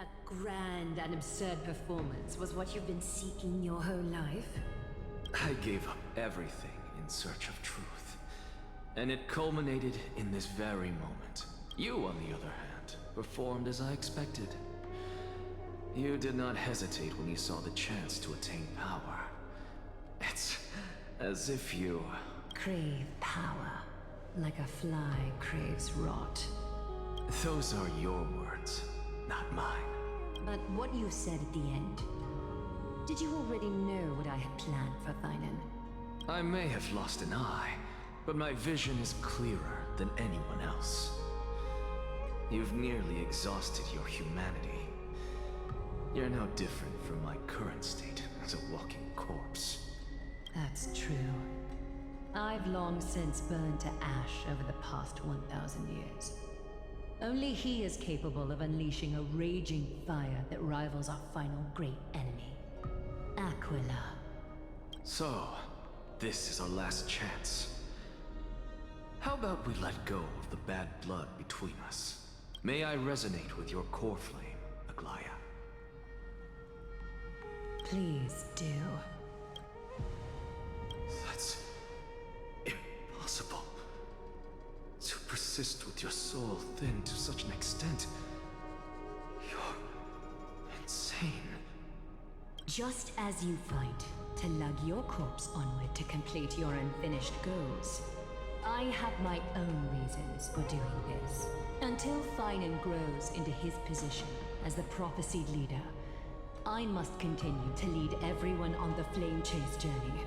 That grand and absurd performance was what you've been seeking your whole life? I gave up everything in search of truth. And it culminated in this very moment. You, on the other hand, performed as I expected. You did not hesitate when you saw the chance to attain power. It's as if you... Crave power, like a fly craves rot. Those are your words, not mine. But what you said at the end, did you already know what I had planned for Thailand? I may have lost an eye, but my vision is clearer than anyone else. You've nearly exhausted your humanity. You're now different from my current state as a walking corpse. That's true. I've long since burned to ash over the past 1,000 years. Only he is capable of unleashing a raging fire that rivals our final great enemy, Aquila. So, this is our last chance. How about we let go of the bad blood between us? May I resonate with your core flame, Aglaya? Please do. That's impossible. To persist with your soul thinned to such an extent. You're insane. Just as you fight to lug your corpse onward to complete your unfinished goals, I have my own reasons for doing this. Until Finan grows into his position as the prophesied leader, I must continue to lead everyone on the flame chase journey.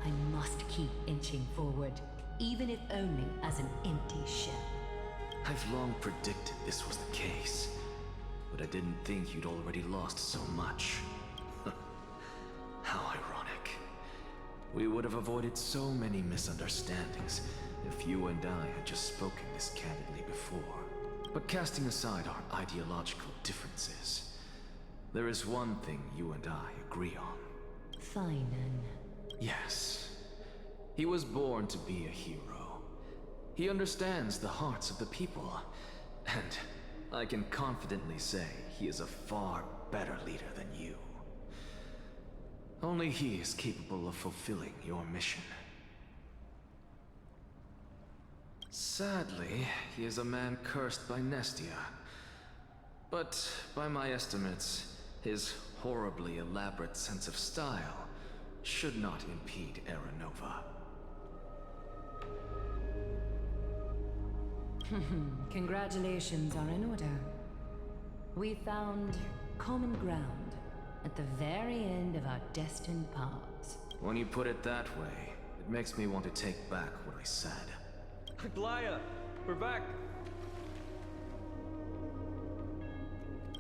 I must keep inching forward, even if only as an empty shell. I've long predicted this was the case, but I didn't think you'd already lost so much. How ironic. We would have avoided so many misunderstandings if you and I had just spoken this candidly before. But casting aside our ideological differences, there is one thing you and I agree on. Finan. Yes. He was born to be a hero. He understands the hearts of the people, and I can confidently say he is a far better leader than you. Only he is capable of fulfilling your mission. Sadly, he is a man cursed by Nestia. But by my estimates, his horribly elaborate sense of style should not impede Aranova. Congratulations are in order. We found common ground at the very end of our destined paths. When you put it that way, it makes me want to take back what I said. Aglaya, we're back.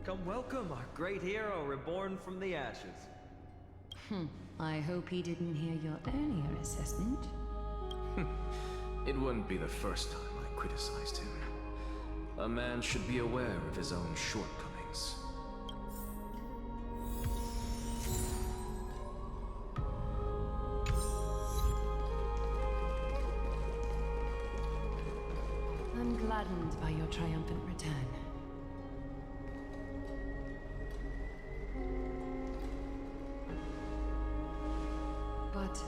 Come welcome our great hero reborn from the ashes. I hope he didn't hear your earlier assessment. It wouldn't be the first time I criticized him. A man should be aware of his own shortcomings. I'm gladdened by your triumphant return. But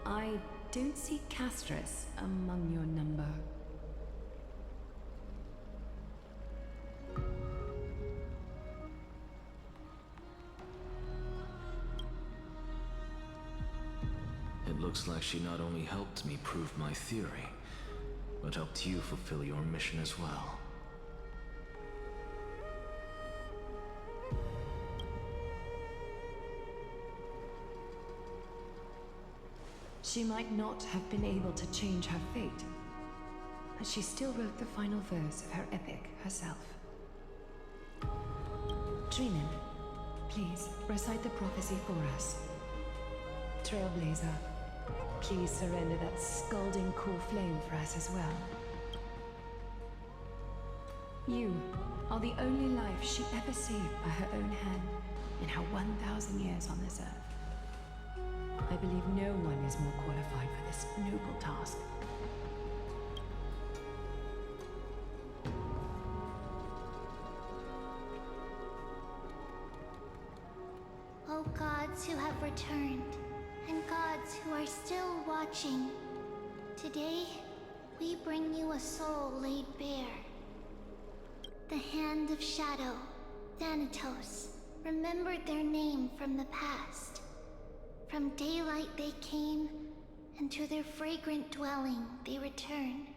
I don't see Castris among your number. It looks like she not only helped me prove my theory, but helped you fulfill your mission as well. She might not have been able to change her fate, but she still wrote the final verse of her epic herself. Trinan, please recite the prophecy for us. Trailblazer, please surrender that scalding core flame for us as well. You are the only life she ever saved by her own hand in her 1,000 years on this earth. I believe no one is more qualified for this noble task. gods who have returned, and gods who are still watching. Today, we bring you a soul laid bare. The Hand of Shadow, Thanatos, remembered their name from the past. From daylight they came, and to their fragrant dwelling they return,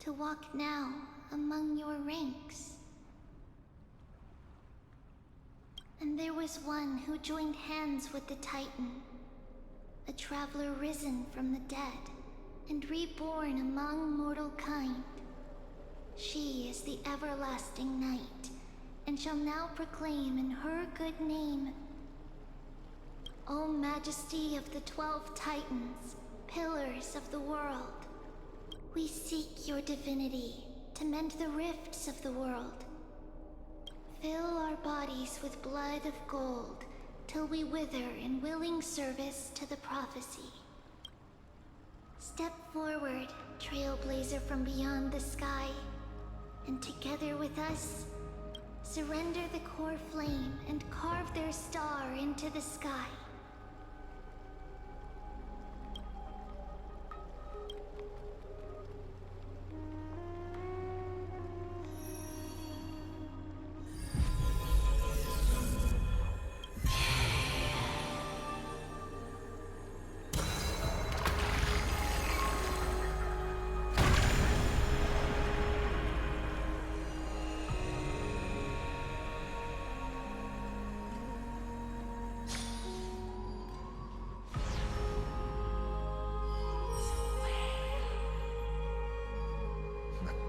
to walk now among your ranks. And there was one who joined hands with the Titan, a traveler risen from the dead, and reborn among mortal kind. She is the everlasting night, and shall now proclaim in her good name, O Majesty of the 12 Titans, pillars of the world, we seek your divinity to mend the rifts of the world. Fill our bodies with blood of gold, till we wither in willing service to the prophecy. Step forward, trailblazer from beyond the sky, and together with us, surrender the core flame and carve their star into the sky.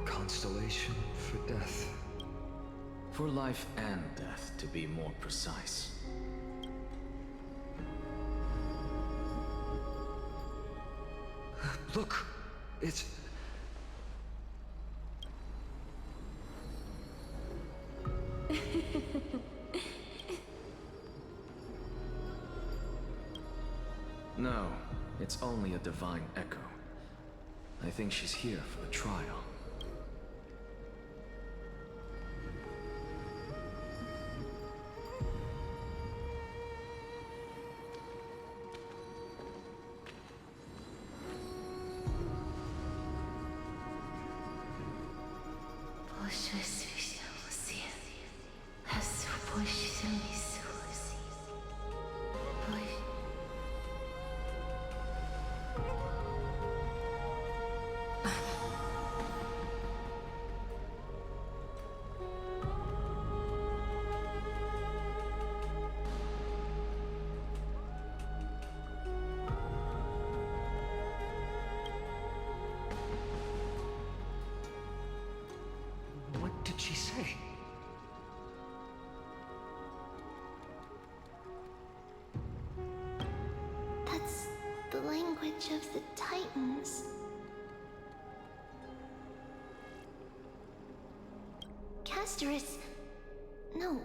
Constellation for death. For life and death, to be more precise. Look, it's... No, it's only a divine echo. I think she's here for the trial. What did she say? That's the language of the Titans. Casterus... No.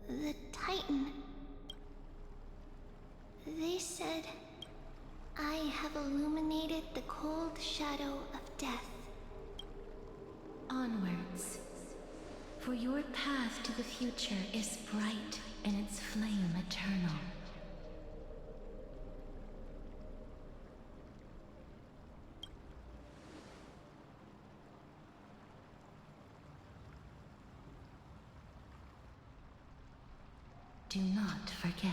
The Titan. They said, I have illuminated the cold shadow of death. Onwards. For your path to the future is bright and its flame eternal. Do not forget.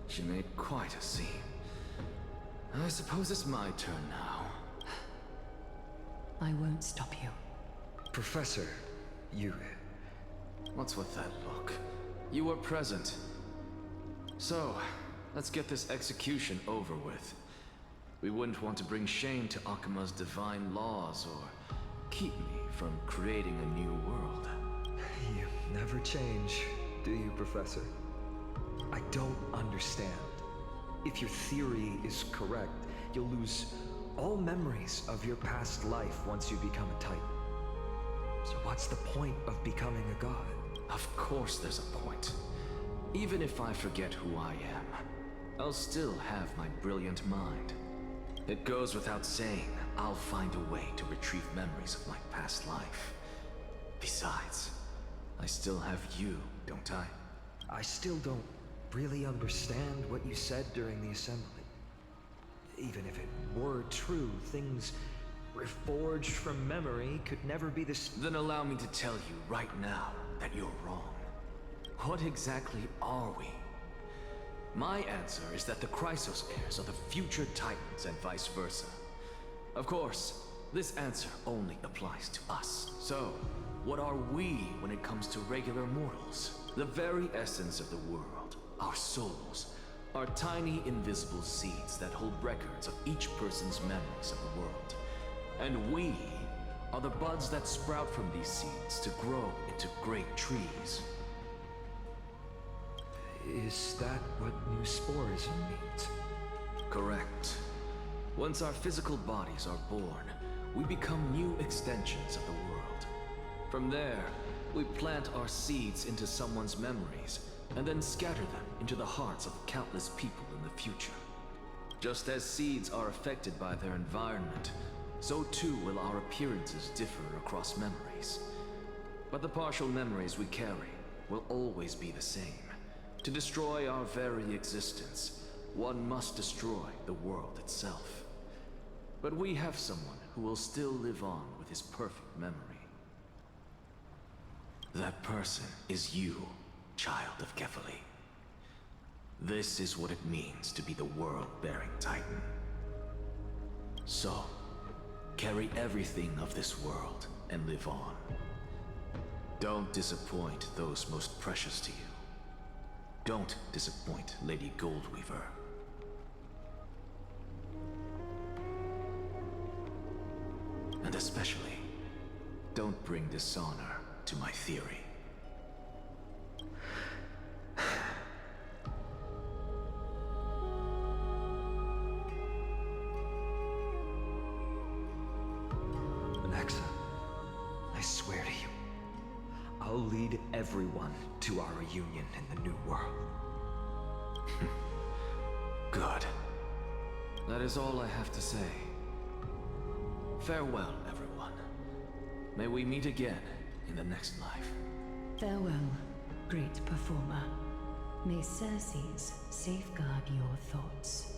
She made quite a scene. I suppose it's my turn now. I won't stop you. Professor, you... What's with that look? You were present. So, let's get this execution over with. We wouldn't want to bring shame to Akuma's divine laws or keep me from creating a new world. You never change, do you, Professor? I don't understand. If your theory is correct, you'll lose all memories of your past life once you become a Titan. So what's the point of becoming a god? Of course there's a point. Even if I forget who I am, I'll still have my brilliant mind. It goes without saying, I'll find a way to retrieve memories of my past life. Besides, I still have you, don't I? I still don't really understand what you said during the assembly. Even if it were true, things reforged from memory could never be the Then allow me to tell you right now that you're wrong. What exactly are we? My answer is that the Chrysos heirs are the future Titans and vice versa. Of course, this answer only applies to us. So, what are we when it comes to regular mortals? The very essence of the world, our souls, are tiny invisible seeds that hold records of each person's memories of the world. And we are the buds that sprout from these seeds to grow into great trees. Is that what new sporism means? Correct. Once our physical bodies are born, we become new extensions of the world. From there, we plant our seeds into someone's memories, and then scatter them into the hearts of countless people in the future. Just as seeds are affected by their environment, so too will our appearances differ across memories. But the partial memories we carry will always be the same. To destroy our very existence, one must destroy the world itself. But we have someone who will still live on with his perfect memory. That person is you, child of Kefali. This is what it means to be the world-bearing Titan. So, carry everything of this world and live on. Don't disappoint those most precious to you. Don't disappoint Lady Goldweaver. And especially, don't bring dishonor to my theory. Alexa, I swear to you, I'll lead everyone to our reunion in the new world. Good. That is all I have to say. Farewell, everyone. May we meet again in the next life. Farewell, great performer. May Circes safeguard your thoughts.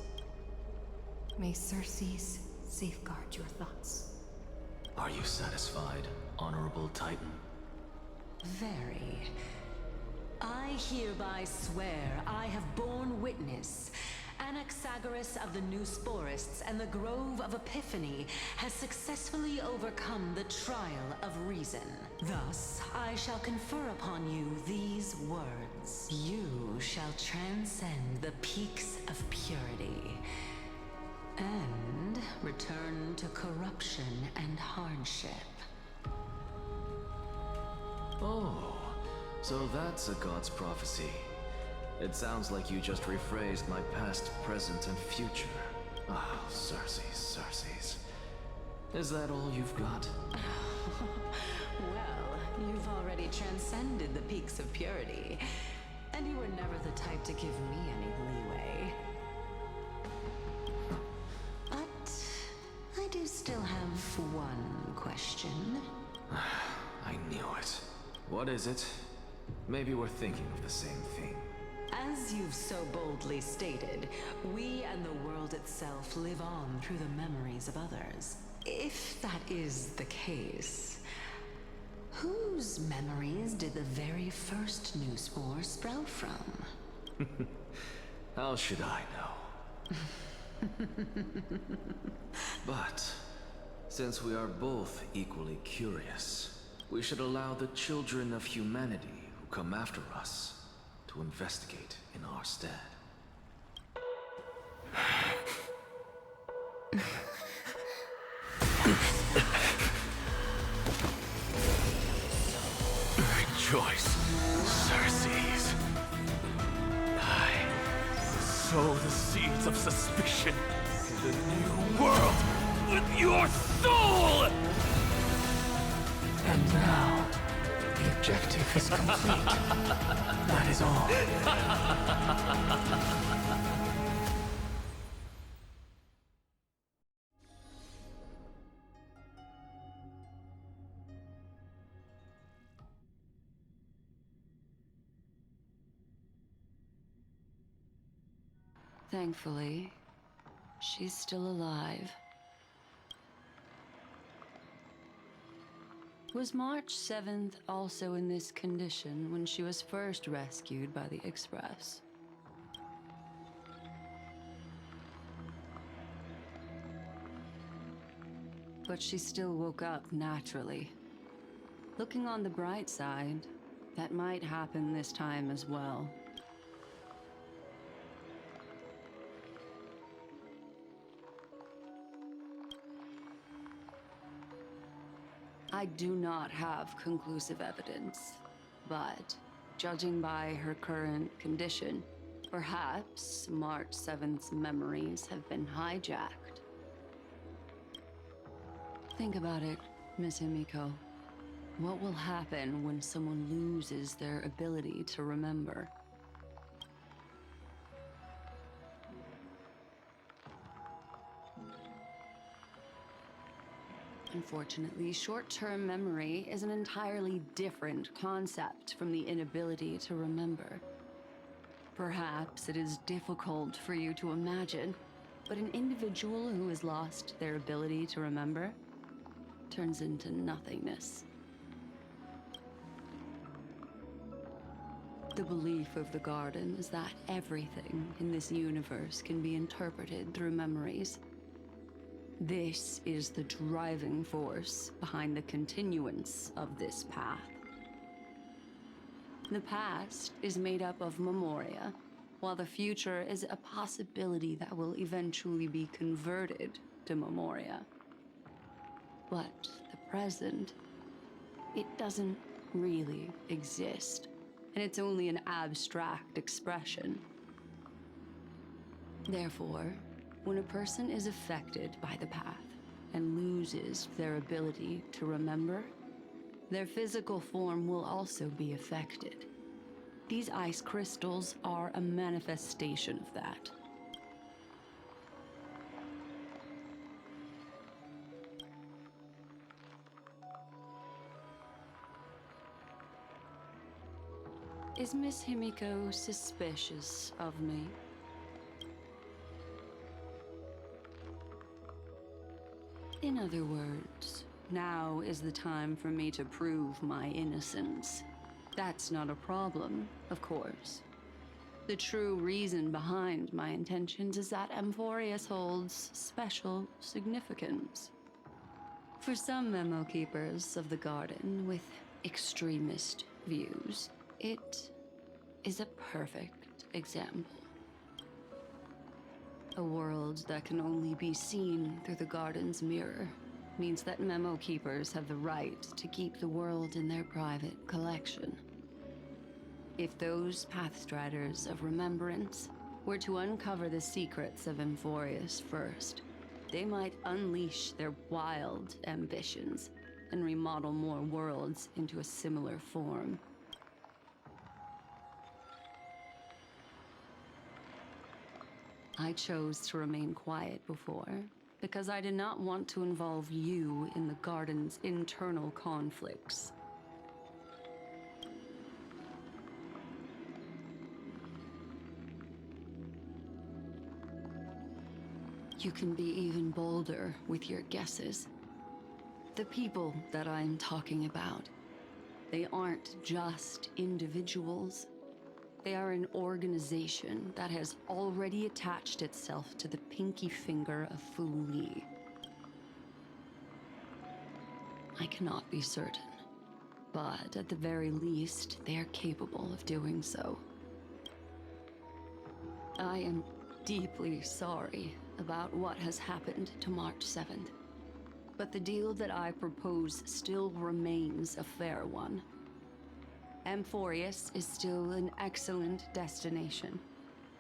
May Circes safeguard your thoughts. Are you satisfied, Honorable Titan? Very. I hereby swear I have borne witness. Anaxagoras of the New Sporists and the Grove of Epiphany has successfully overcome the trial of reason. Thus, I shall confer upon you these words. You shall transcend the peaks of purity and return to corruption and hardship. Oh, so that's a god's prophecy. It sounds like you just rephrased my past, present, and future. Ah, Circes. Is that all you've got? Well, you've already transcended the peaks of purity, and you were never the type to give me any leeway. But I do still have one question. I knew it. What is it? Maybe we're thinking of the same thing. As you've so boldly stated, we and the world itself live on through the memories of others. If that is the case, whose memories did the very first new spore sprout from? How should I know? But, since we are both equally curious, we should allow the children of humanity who come after us to investigate in our stead. Rejoice, Circes. I sow the seeds of suspicion in the new world with your soul! And now, it objective is complete. That is all. Thankfully, she's still alive. Was March 7th also in this condition when she was first rescued by the Express? But she still woke up naturally. Looking on the bright side, that might happen this time as well. I do not have conclusive evidence, but judging by her current condition, perhaps March 7th's memories have been hijacked. Think about it, Miss Himiko. What will happen when someone loses their ability to remember? Unfortunately, short-term memory is an entirely different concept from the inability to remember. Perhaps it is difficult for you to imagine, but an individual who has lost their ability to remember turns into nothingness. The belief of the Garden is that everything in this universe can be interpreted through memories. This is the driving force behind the continuance of this path. The past is made up of memoria, while the future is a possibility that will eventually be converted to memoria. But the present, it doesn't really exist, and it's only an abstract expression. Therefore, when a person is affected by the path and loses their ability to remember, their physical form will also be affected. These ice crystals are a manifestation of that. Is Miss Himiko suspicious of me? In other words, now is the time for me to prove my innocence. That's not a problem, of course. The true reason behind my intentions is that amphoreus holds special significance. For some memo keepers of the Garden with extremist views, it is a perfect example. A world that can only be seen through the Garden's mirror means that memo keepers have the right to keep the world in their private collection. If those pathstriders of remembrance were to uncover the secrets of amphoreus first, they might unleash their wild ambitions and remodel more worlds into a similar form. I chose to remain quiet before, because I did not want to involve you in the Garden's internal conflicts. You can be even bolder with your guesses. The people that I'm talking about, they aren't just individuals. They are an organization that has already attached itself to the pinky finger of Fu Li. I cannot be certain, but at the very least, they are capable of doing so. I am deeply sorry about what has happened to March 7th, but the deal that I propose still remains a fair one. Amphoreus is still an excellent destination,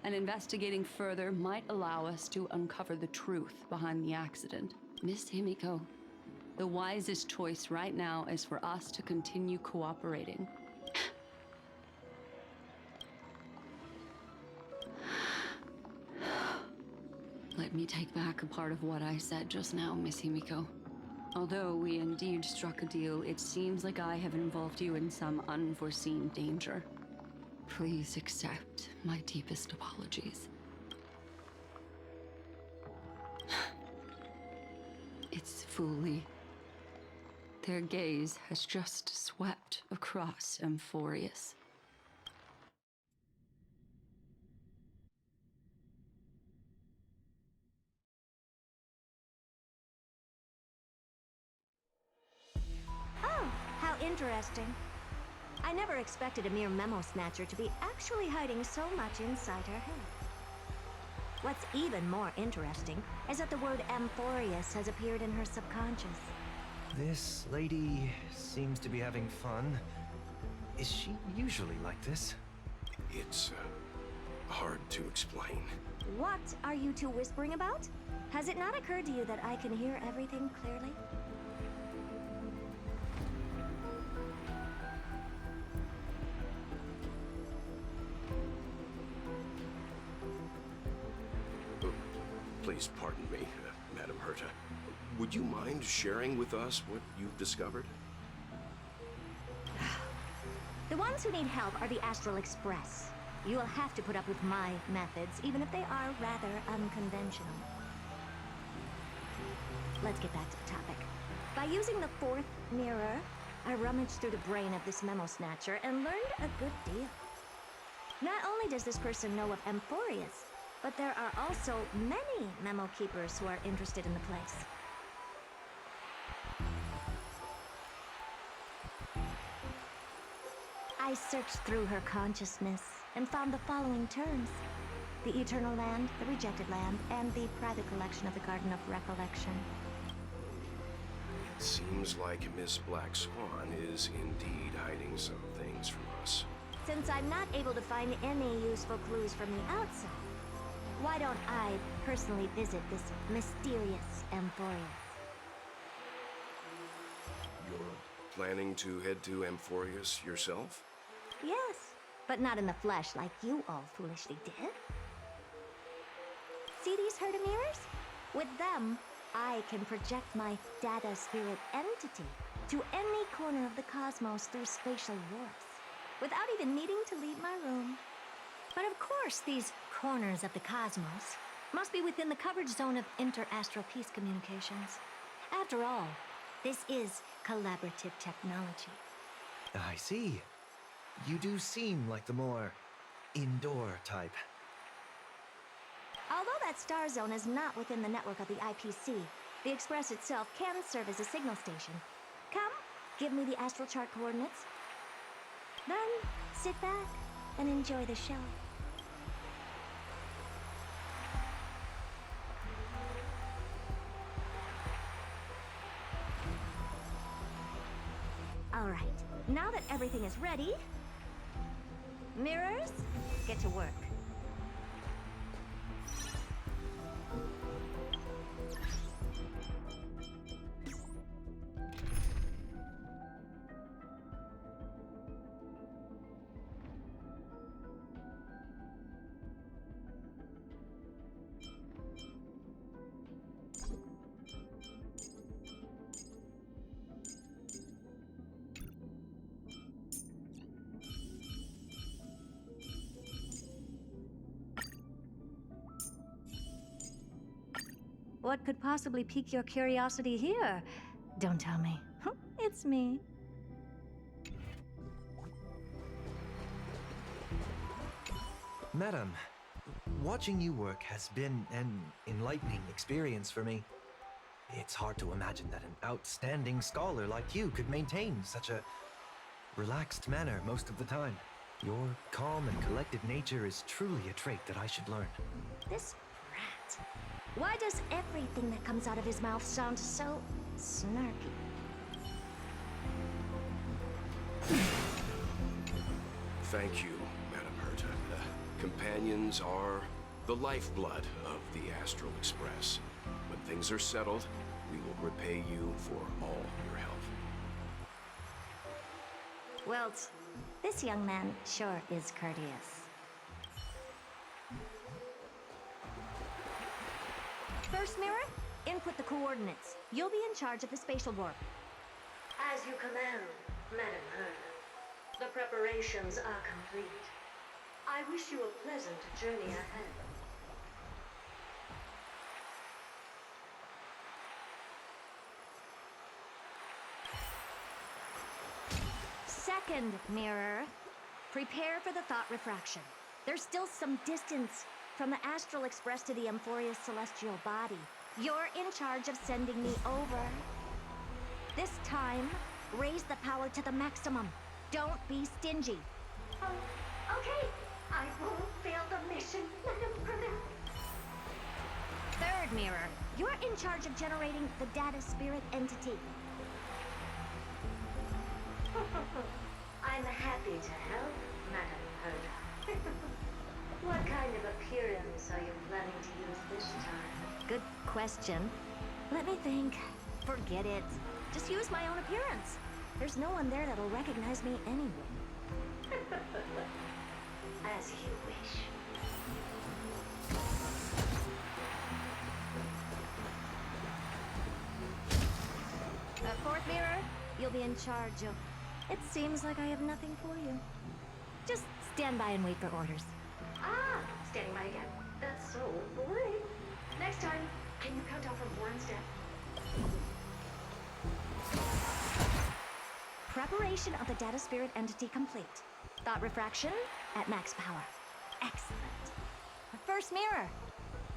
and investigating further might allow us to uncover the truth behind the accident. Miss Himiko, The wisest choice right now is for us to continue cooperating. Let me take back a part of what I said just now, Miss Himiko. Although we indeed struck a deal, it seems like I have involved you in some unforeseen danger. Please accept my deepest apologies. It's Fuli. Their gaze has just swept across amphoreus. Oh, how interesting. I never expected a mere memo snatcher to be actually hiding so much inside her head. What's even more interesting is that the word amphoreus has appeared in her subconscious. This lady seems to be having fun. Is she usually like this? It's hard to explain. What are you two whispering about? Has it not occurred to you that I can hear everything clearly? Please pardon me, Madam Herta. Would you mind sharing with us what you've discovered? The ones who need help are the Astral Express. You will have to put up with my methods, even if they are rather unconventional. Let's get back to the topic. By using the fourth mirror, I rummaged through the brain of this memo snatcher and learned a good deal. Not only does this person know of amphoreus, but there are also many memo keepers who are interested in the place. I searched through her consciousness and found the following terms: the Eternal Land, the Rejected Land, and the private collection of the Garden of Recollection. It seems like Miss Black Swan is indeed hiding some things from us. Since I'm not able to find any useful clues from the outside, why don't I personally visit this mysterious amphoreus? You're planning to head to Amphoreus yourself? Yes, but not in the flesh like you all foolishly did. See these Herta mirrors? With them, I can project my data spirit entity to any corner of the cosmos through spatial warps, without even needing to leave my room. But of course, these corners of the cosmos must be within the coverage zone of inter-astral peace communications. After all, this is collaborative technology. I see. You do seem like the more indoor type. Although that star zone is not within the network of the IPC, the Express itself can serve as a signal station. Come, give me the astral chart coordinates. Then, sit back and enjoy the show. All right, now that everything is ready, mirrors, get to work. What could possibly pique your curiosity here? Don't tell me. It's me. Madam, watching you work has been an enlightening experience for me. It's hard to imagine that an outstanding scholar like you could maintain such a relaxed manner most of the time. Your calm and collected nature is truly a trait that I should learn. This rat. Why does everything that comes out of his mouth sound so snarky? Thank you, Madam Herta. Companions are the lifeblood of the Astral Express. When things are settled, We will repay you for all your help. Well, this young man sure is courteous. First mirror, input the coordinates. You'll be in charge of the spatial warp. As you command, Madam Herta. The preparations are complete. I wish you a pleasant journey ahead. Second mirror, prepare for the thought refraction. There's still some distance from the astral express to the amphoreus celestial body. You're in charge of sending me over. This time, raise the power to the maximum. Don't be stingy. Oh, okay. I won't fail the mission, Madam Herta. Third mirror, you're in charge of generating the data spirit entity. I'm happy to help, Madam Herta. What kind of appearance are you planning to use this time? Good question. Let me think. Forget it. Just use my own appearance. There's no one there that'll recognize me anyway. As you wish. Fourth mirror, you'll be in charge of... It seems like I have nothing for you. Just stand by and wait for orders. Ah, standing by again. That's so boring. Next time, can you count off from one step? Preparation of the data spirit entity complete. Thought refraction at max power. Excellent. First mirror,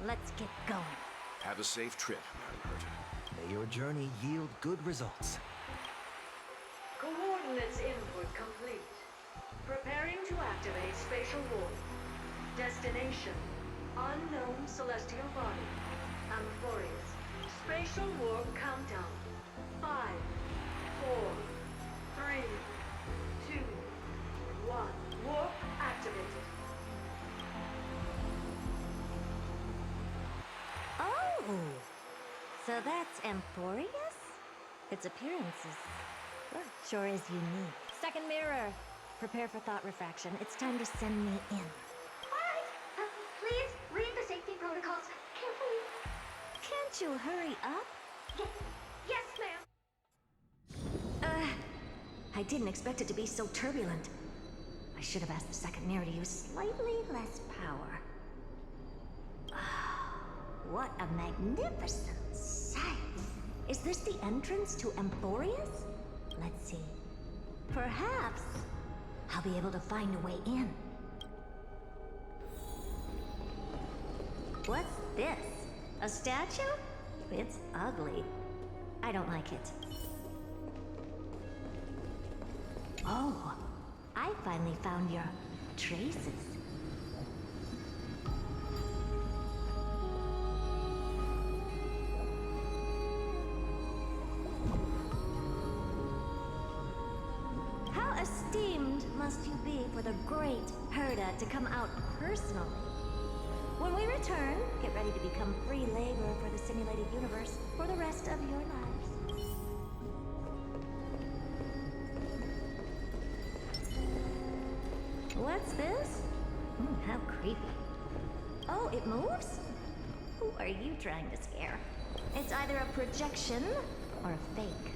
let's get going. Have a safe trip, Madam Herta. May your journey yield good results. Coordinates input complete. Preparing to activate spatial warp. Destination, unknown celestial body. Amphoreus. Spatial warp countdown. 5, 4, 3, 2, 1. Warp activated. Oh! So that's amphoreus? Its appearance is... well, sure is unique. Second mirror, prepare for thought refraction. It's time to send me in. Alright, please read the safety protocols carefully. Can't you hurry up? Yes, ma'am. I didn't expect it to be so turbulent. I should have asked the second mirror to use slightly less power. What a magnificent sight! Is this the entrance to Amphoreus? Let's see. Perhaps I'll be able to find a way in. What's this? A statue? It's ugly. I don't like it. Oh, I finally found your traces. How esteemed must you be for the great Herta to come out personally? When we return, get ready to become free labor for the simulated universe for the rest of your lives. What's this? How creepy. Oh, it moves? Who are you trying to scare? It's either a projection or a fake.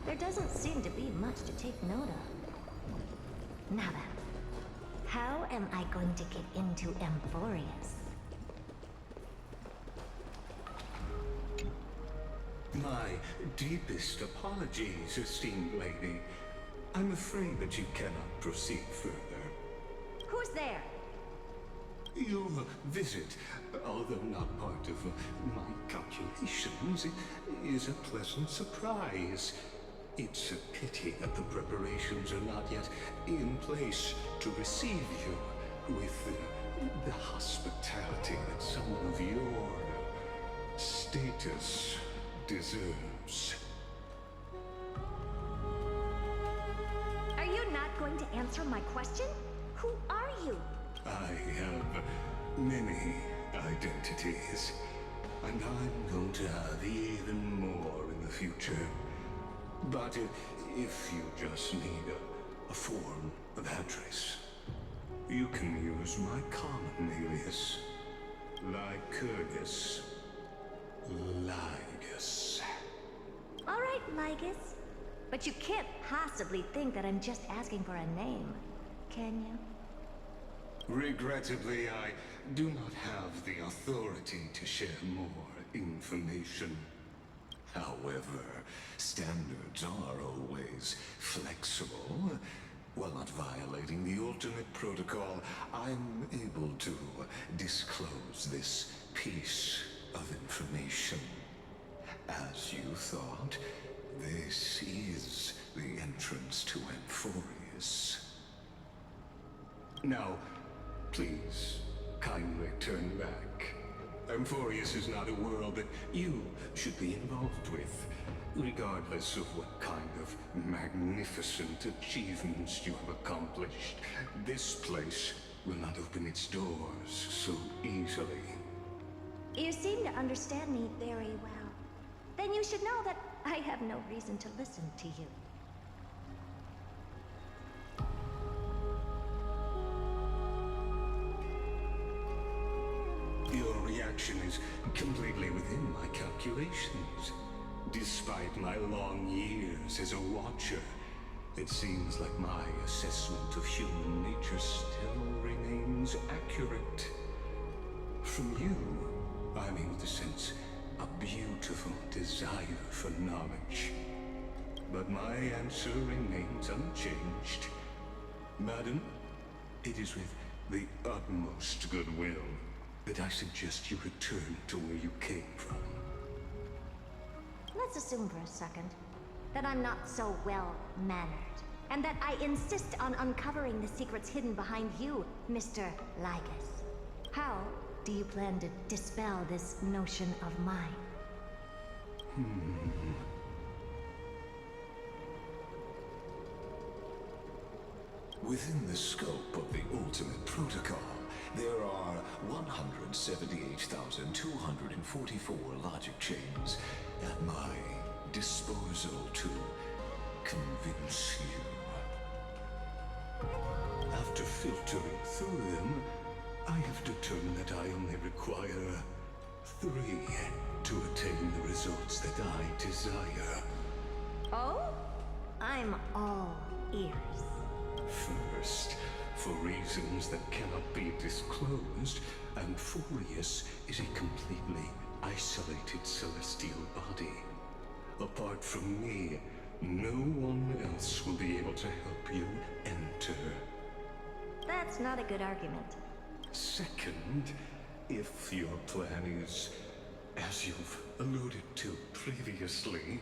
There doesn't seem to be much to take note of. Now then, how am I going to get into Amphoreus? My deepest apologies, esteemed lady. I'm afraid that you cannot proceed further. Who's there? Your visit, although not part of my calculations, is a pleasant surprise. It's a pity that the preparations are not yet in place to receive you with the hospitality that someone of your status deserves. Are you not going to answer my question? Who are you? I have many identities. and I'm going to have even more in the future. But if you just need a form of address, you can use my common alias, Lycurgus. Lygus. All right, Lygus. But you can't possibly think that I'm just asking for a name, can you? Regrettably, I do not have the authority to share more information. However, standards are always flexible. While not violating the ultimate protocol, I'm able to disclose this piece of information. As you thought, this is the entrance to amphoreus. Now, please, kindly turn back. Amphoreus is not a world that you should be involved with, regardless of what kind of magnificent achievements you have accomplished. This place will not open its doors so easily. You seem to understand me very well. Then you should know that I have no reason to listen to you. Your reaction is completely within my calculations. Despite my long years as a watcher, it seems like my assessment of human nature still remains accurate. From you, I'm able to sense a beautiful desire for knowledge. But my answer remains unchanged. Madam, it is with the utmost goodwill that I suggest you return to where you came from. Let's assume for a second that I'm not so well-mannered, and that I insist on uncovering the secrets hidden behind you, Mr. Lygus. How do you plan to dispel this notion of mine? Within the scope of the ultimate protocol, there are 178,244 logic chains at my disposal to convince you. After filtering through them, I have determined that I only require 3 to attain the results that I desire. Oh? I'm all ears. First, for reasons that cannot be disclosed, amphoreus is a completely isolated celestial body. Apart from me, no one else will be able to help you enter. That's not a good argument. Second, if your plan is, as you've alluded to previously,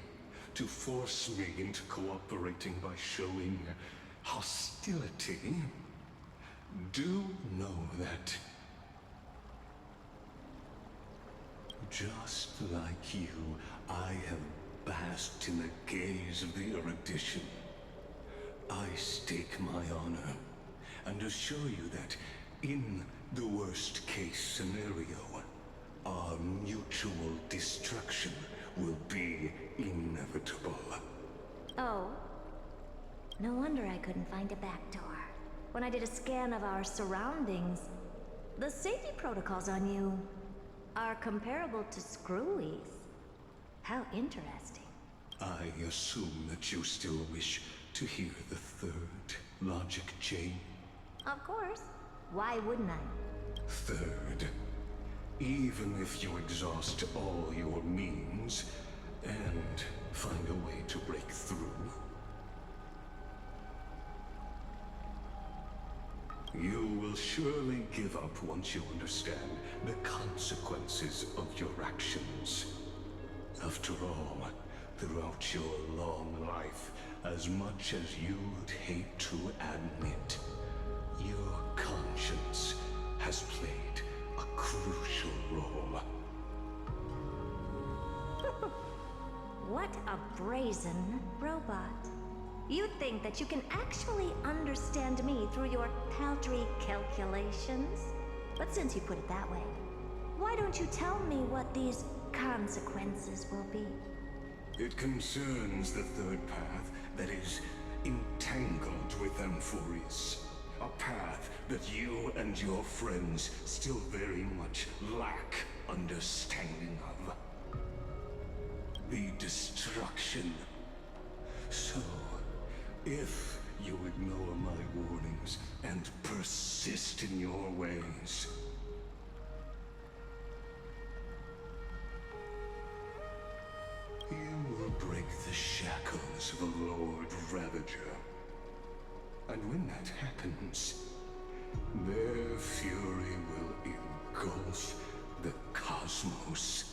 to force me into cooperating by showing hostility, do know that, just like you, I have basked in the gaze of the erudition. I stake my honor and assure you that in the worst case scenario, our mutual destruction will be inevitable. Oh? No wonder I couldn't find a back door. When I did a scan of our surroundings, the safety protocols on you are comparable to Screwy's. How interesting. I assume that you still wish to hear the third logic chain? Of course. Why wouldn't I? Third, even if you exhaust all your means and find a way to break through, you will surely give up once you understand the consequences of your actions. After all, throughout your long life, as much as you'd hate to admit, your conscience has played a crucial role. What a brazen robot. You think that you can actually understand me through your paltry calculations? But since you put it that way, Why don't you tell me what these consequences will be? It concerns the third path that is entangled with amphoreus. A path that you and your friends still very much lack understanding of. The destruction. So, if you ignore my warnings and persist in your ways, you will break the shackles of a Lord Ravager. And when that happens, their fury will engulf the cosmos.